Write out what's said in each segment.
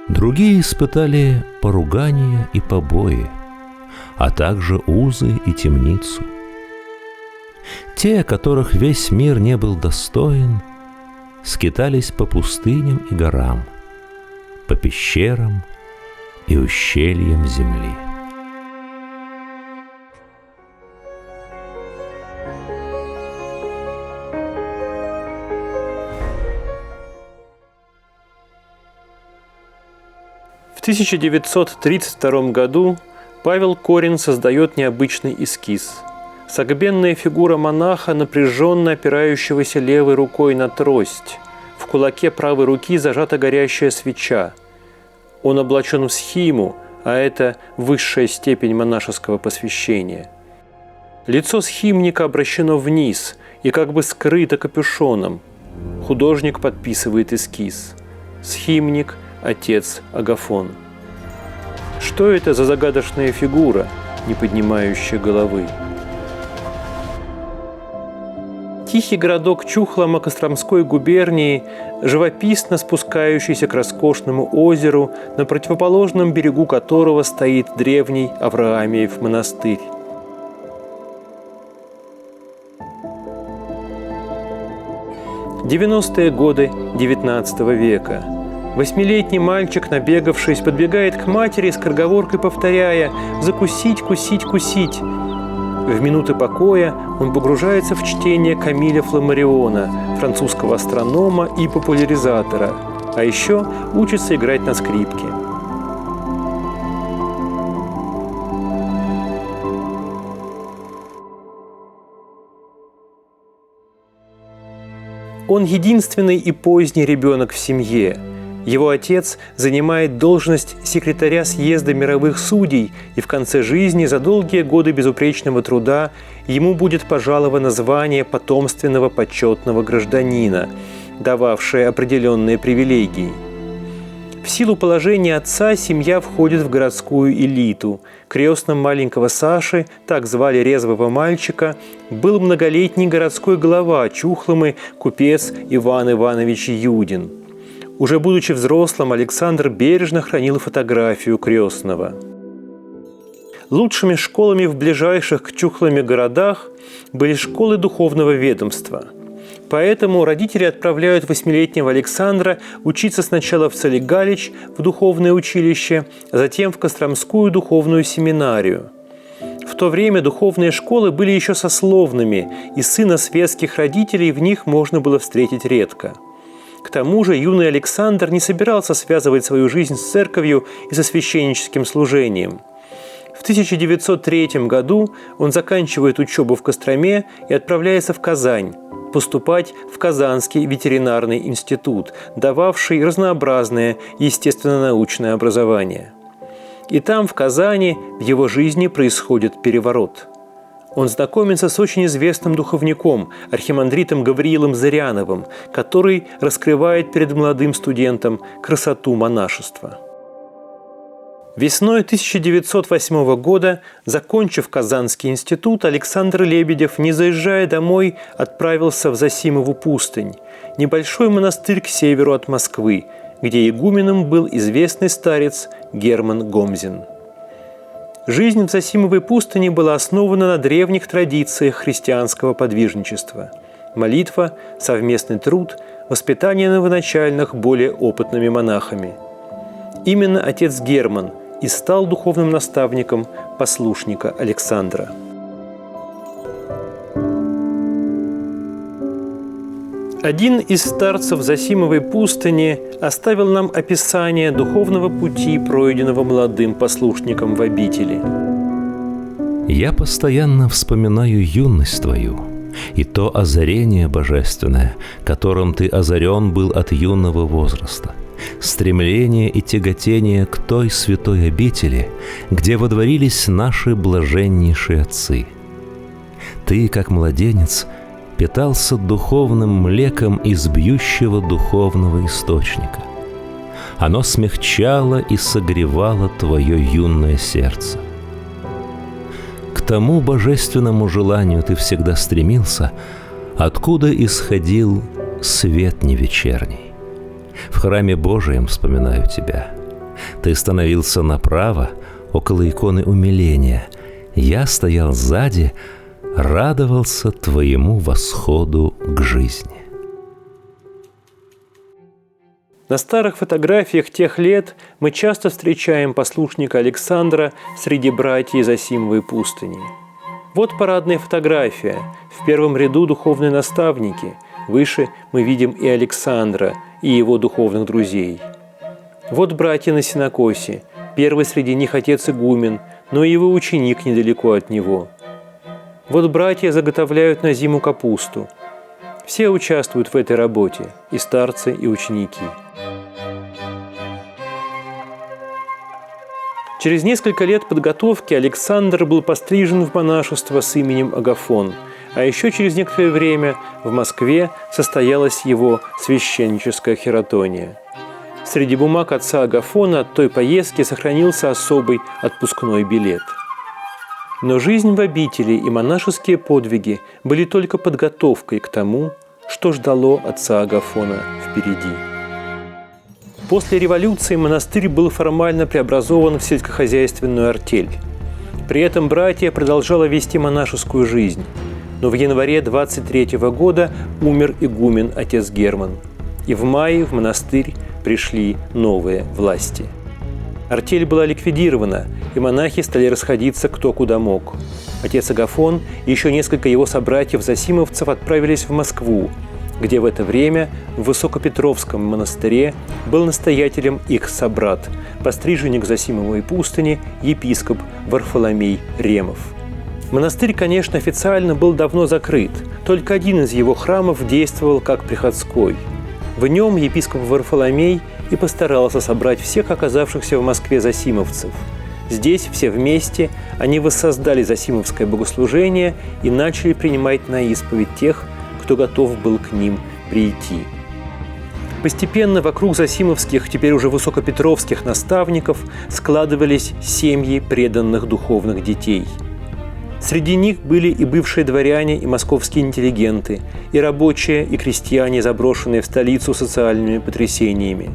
Другие испытали поругание и побои, а также узы и темницу. Те, которых весь мир не был достоин, скитались по пустыням и горам, по пещерам и ущельям земли. В 1932 году Павел Корин создает необычный эскиз. Согбенная фигура монаха, напряженно опирающегося левой рукой на трость. В кулаке правой руки зажата горящая свеча. Он облачен в схиму, а это высшая степень монашеского посвящения. Лицо схимника обращено вниз и как бы скрыто капюшоном. Художник подписывает эскиз. Схимник – отец Агафон. Что это за загадочная фигура, не поднимающая головы? Тихий городок Чухлома Костромской губернии, живописно спускающийся к роскошному озеру, на противоположном берегу которого стоит древний Авраамиев монастырь. «90-е годы XIX века. Восьмилетний мальчик, набегавшись, подбегает к матери, скороговоркой повторяя «закусить, кусить, кусить». В минуты покоя он погружается в чтение Камиля Фламариона, французского астронома и популяризатора, а еще учится играть на скрипке. Он единственный и поздний ребенок в семье. Его отец занимает должность секретаря съезда мировых судей, и в конце жизни за долгие годы безупречного труда ему будет пожаловано звание потомственного почетного гражданина, дававшее определенные привилегии. В силу положения отца семья входит в городскую элиту. Крестным маленького Саши, так звали резвого мальчика, был многолетний городской глава Чухломы, купец Иван Иванович Юдин. Уже будучи взрослым, Александр бережно хранил фотографию крестного. Лучшими школами в ближайших к Чухломе городах были школы духовного ведомства. Поэтому родители отправляют восьмилетнего Александра учиться сначала в Солигалич, в духовное училище, а затем в Костромскую духовную семинарию. В то время духовные школы были еще сословными, и сына светских родителей в них можно было встретить редко. К тому же юный Александр не собирался связывать свою жизнь с церковью и со священническим служением. В 1903 году он заканчивает учебу в Костроме и отправляется в Казань, поступать в Казанский ветеринарный институт, дававший разнообразное естественно-научное образование. И там, в Казани, в его жизни происходит переворот. Он знакомится с очень известным духовником, архимандритом Гавриилом Зыряновым, который раскрывает перед молодым студентом красоту монашества. Весной 1908 года, закончив Казанский институт, Александр Лебедев, не заезжая домой, отправился в Зосимову пустынь, небольшой монастырь к северу от Москвы, где игуменом был известный старец Герман Гомзин. Жизнь в Зосимовой пустыне была основана на древних традициях христианского подвижничества. Молитва, совместный труд, воспитание новоначальных более опытными монахами. Именно отец Герман и стал духовным наставником послушника Александра. Один из старцев Зосимовой пустыни оставил нам описание духовного пути, пройденного молодым послушником в обители. «Я постоянно вспоминаю юность твою и то озарение божественное, которым ты озарен был от юного возраста, стремление и тяготение к той святой обители, где водворились наши блаженнейшие отцы. Ты, как младенец, питался духовным млеком из бьющего духовного источника. Оно смягчало и согревало твое юное сердце. К тому божественному желанию ты всегда стремился, откуда исходил свет невечерний. В храме Божием вспоминаю тебя, Ты становился направо, около иконы умиления. Я стоял сзади, радовался твоему восходу к жизни. На старых фотографиях тех лет мы часто встречаем послушника Александра среди братьев Зосимовой пустыни. Вот парадная фотография. В первом ряду духовные наставники. Выше мы видим и Александра, и его духовных друзей. Вот братья на сенокосе. Первый среди них отец игумен, но и его ученик недалеко от него. Вот братья заготовляют на зиму капусту. Все участвуют в этой работе, и старцы, и ученики. Через несколько лет подготовки Александр был пострижен в монашество с именем Агафон, а еще через некоторое время в Москве состоялась его священническая хератония. Среди бумаг отца Агафона от той поездки сохранился особый отпускной билет. Но жизнь в обители и монашеские подвиги были только подготовкой к тому, что ждало отца Агафона впереди. После революции монастырь был формально преобразован в сельскохозяйственную артель. При этом братья продолжали вести монашескую жизнь. Но в январе 23 года умер игумен отец Герман. И в мае в монастырь пришли новые власти. Артель была ликвидирована, и монахи стали расходиться кто куда мог. Отец Агафон и еще несколько его собратьев-зосимовцев отправились в Москву, где в это время в Высокопетровском монастыре был настоятелем их собрат, постриженник Зосимовой пустыни, епископ Варфоломей Ремов. Монастырь, конечно, официально был давно закрыт, только один из его храмов действовал как приходской. В нем епископ Варфоломей и постарался собрать всех оказавшихся в Москве зосимовцев. Здесь все вместе они воссоздали зосимовское богослужение и начали принимать на исповедь тех, кто готов был к ним прийти. Постепенно вокруг зосимовских, теперь уже высокопетровских наставников складывались семьи преданных духовных детей. Среди них были и бывшие дворяне, и московские интеллигенты, и рабочие, и крестьяне, заброшенные в столицу социальными потрясениями.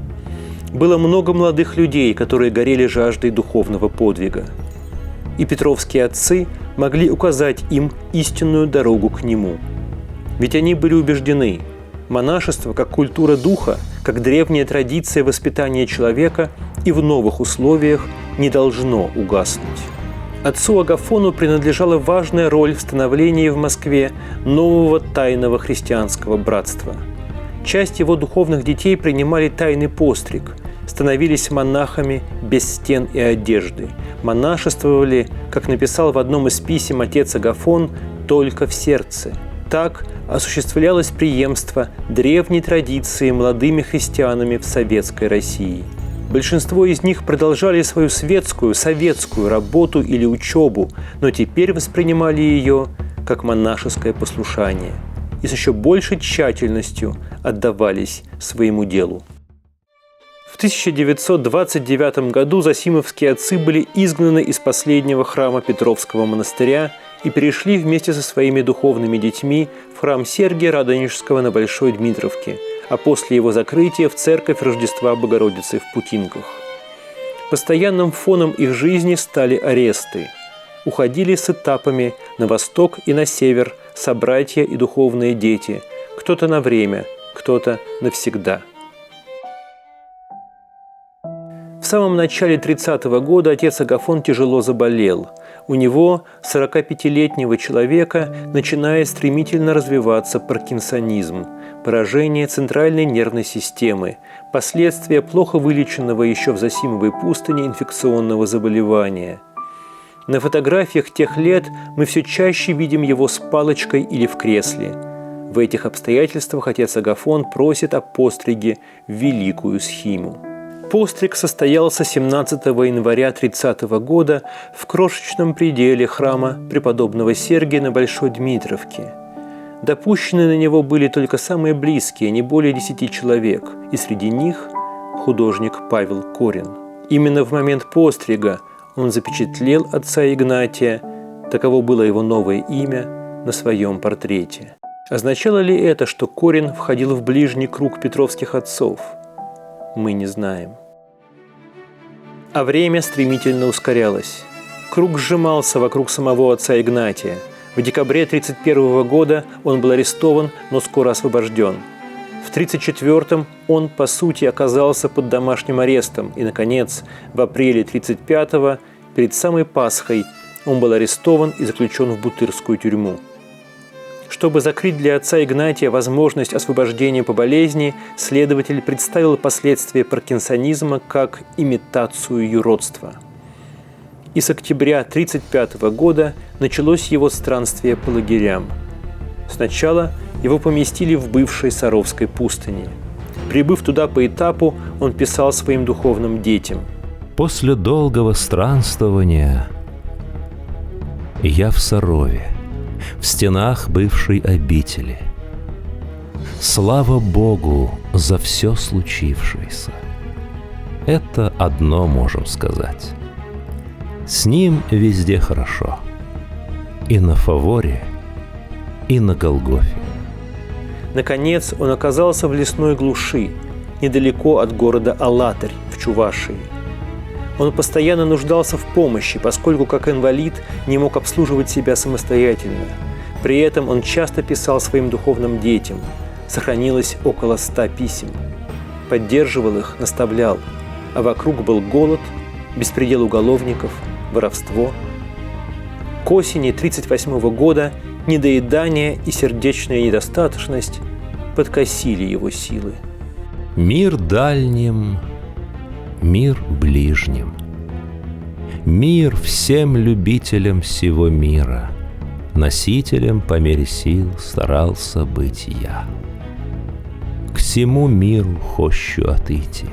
Было много молодых людей, которые горели жаждой духовного подвига. И петровские отцы могли указать им истинную дорогу к нему. Ведь они были убеждены, монашество, как культура духа, как древняя традиция воспитания человека и в новых условиях не должно угаснуть. Отцу Агафону принадлежала важная роль в становлении в Москве нового тайного христианского братства. Часть его духовных детей принимали тайный постриг, становились монахами без стен и одежды, монашествовали, как написал в одном из писем отец Агафон, только в сердце. Так осуществлялось преемство древней традиции молодыми христианами в советской России. Большинство из них продолжали свою светскую, советскую работу или учебу, но теперь воспринимали ее как монашеское послушание и с еще большей тщательностью отдавались своему делу. В 1929 году зосимовские отцы были изгнаны из последнего храма Петровского монастыря и перешли вместе со своими духовными детьми в храм Сергия Радонежского на Большой Дмитровке, а после его закрытия в церковь Рождества Богородицы в Путинках. Постоянным фоном их жизни стали аресты. Уходили с этапами на восток и на север собратья и духовные дети, кто-то на время, кто-то навсегда. В самом начале 30-го года отец Агафон тяжело заболел. У него, 45-летнего человека, начинает стремительно развиваться паркинсонизм, поражение центральной нервной системы, последствия плохо вылеченного еще в Зосимовой пустыне инфекционного заболевания. На фотографиях тех лет мы все чаще видим его с палочкой или в кресле. В этих обстоятельствах отец Агафон просит о постриге в великую схиму. Постриг состоялся 17 января 30 года в крошечном пределе храма преподобного Сергия на Большой Дмитровке. Допущены на него были только самые близкие, не более 10 человек, и среди них художник Павел Корин. Именно в момент пострига он запечатлел отца Игнатия, таково было его новое имя, на своем портрете. Означало ли это, что Корин входил в ближний круг петровских отцов? Мы не знаем. А время стремительно ускорялось. Круг сжимался вокруг самого отца Игнатия. В декабре 1931 года он был арестован, но скоро освобожден. В 1934-м он, по сути, оказался под домашним арестом. И, наконец, в апреле 1935-го, перед самой Пасхой, он был арестован и заключен в Бутырскую тюрьму. Чтобы закрыть для отца Игнатия возможность освобождения по болезни, следователь представил последствия паркинсонизма как имитацию юродства. И с октября 1935 года началось его странствие по лагерям. Сначала его поместили в бывшей Саровской пустыне. Прибыв туда по этапу, он писал своим духовным детям: «После долгого странствования я в Сарове, в стенах бывшей обители. Слава Богу за все случившееся. Это одно можем сказать. С ним везде хорошо. И на Фаворе, и на Голгофе». Наконец он оказался в лесной глуши, недалеко от города Алатырь в Чувашии. Он постоянно нуждался в помощи, поскольку как инвалид не мог обслуживать себя самостоятельно. При этом он часто писал своим духовным детям. Сохранилось около 100 писем. Поддерживал их, наставлял. А вокруг был голод, беспредел уголовников, воровство. К осени 1938 года недоедание и сердечная недостаточность подкосили его силы. Мир дальним, мир ближним. Мир всем любителям всего мира. Носителем по мере сил старался быть я. К всему миру хочу отойти.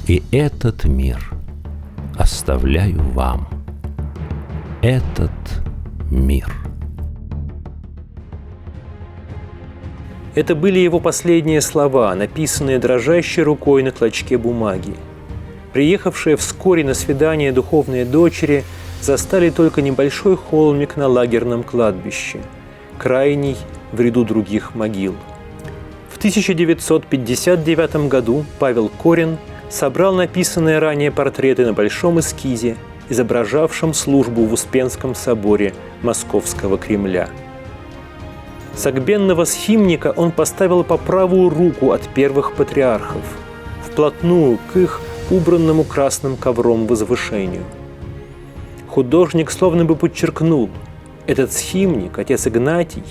И этот мир оставляю вам. Этот мир. Это были его последние слова, написанные дрожащей рукой на клочке бумаги. Приехавшие вскоре на свидание духовные дочери застали только небольшой холмик на лагерном кладбище, крайний в ряду других могил. В 1959 году Павел Корин собрал написанные ранее портреты на большом эскизе, изображавшем службу в Успенском соборе Московского Кремля. Согбенного схимника он поставил по правую руку от первых патриархов, вплотную к их убранному красным ковром возвышению. Художник словно бы подчеркнул: этот схимник, отец Игнатий,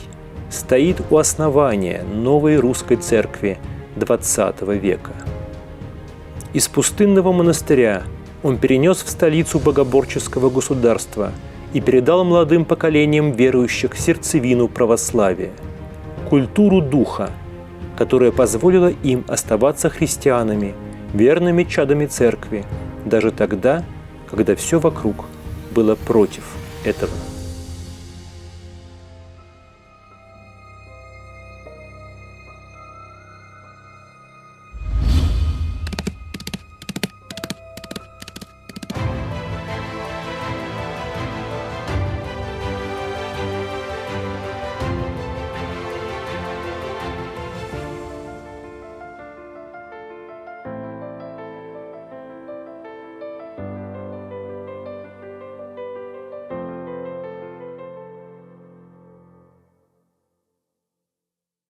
стоит у основания новой русской церкви XX века. Из пустынного монастыря он перенес в столицу богоборческого государства и передал молодым поколениям верующих сердцевину православия, культуру духа, которая позволила им оставаться христианами, верными чадами церкви, даже тогда, когда все вокруг было против этого.